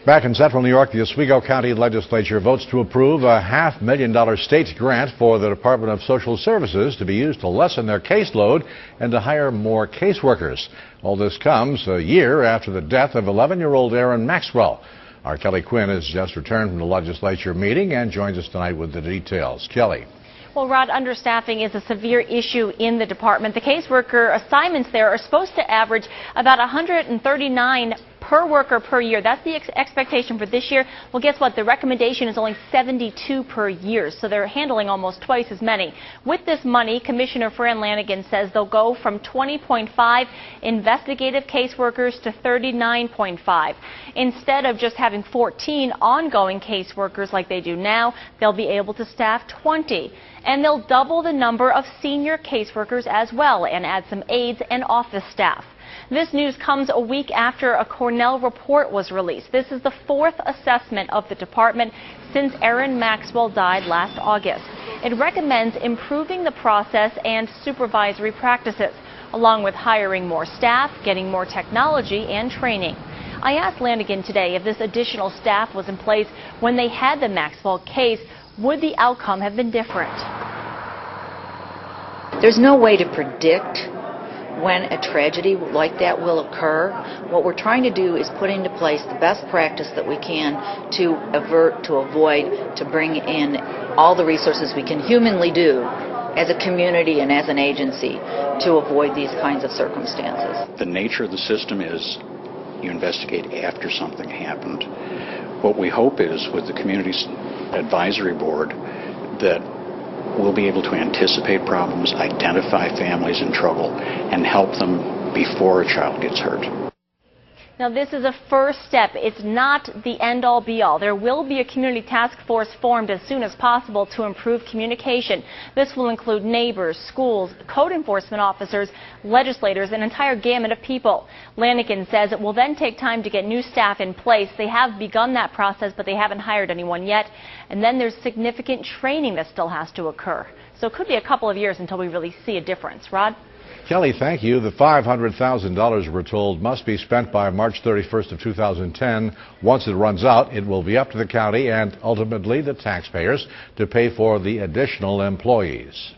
Back in central New York, the Oswego County Legislature votes to approve a $500,000 state grant for the Department of Social Services to be used to lessen their caseload and to hire more caseworkers. All this comes a year after the death of 11-year-old Erin Maxwell. Our Kelly Quinn has just returned from the legislature meeting and joins us tonight with the details. Kelly. Well, Rod, understaffing is a severe issue in the department. The caseworker assignments there are supposed to average about 139 per worker per year. That's the expectation for this year. Well, guess what? The recommendation is only 72 per year, so they're handling almost twice as many. With this money, Commissioner Fran Lanigan says they'll go from 20.5 investigative caseworkers to 39.5. Instead of just having 14 ongoing caseworkers like they do now, they'll be able to staff 20. And they'll double the number of senior caseworkers as well and add some aides and office staff. This news comes a week after a Cornell report was released. This is the fourth assessment of the department since Erin Maxwell died last August. It recommends improving the process and supervisory practices, along with hiring more staff, getting more technology, and training. I asked Lanigan today if this additional staff was in place when they had the Maxwell case. Would the outcome have been different? There's no way to predict when a tragedy like that will occur. What we're trying to do is put into place the best practice that we can to avert, to avoid, to bring in all the resources we can humanly do as a community and as an agency to avoid these kinds of circumstances. The nature of the system is you investigate after something happened. What we hope is with the Community's Advisory Board that we'll be able to anticipate problems, identify families in trouble, and help them before a child gets hurt. Now, this is a first step. It's not the end-all, be-all. There will be a community task force formed as soon as possible to improve communication. This will include neighbors, schools, code enforcement officers, legislators, an entire gamut of people. Lanigan says it will then take time to get new staff in place. They have begun that process, but they haven't hired anyone yet. And then there's significant training that still has to occur. So it could be a couple of years until we really see a difference. Rod? Kelly, thank you. The $500,000 we're told must be spent by March 31st of 2010. Once it runs out, it will be up to the county and ultimately the taxpayers to pay for the additional employees.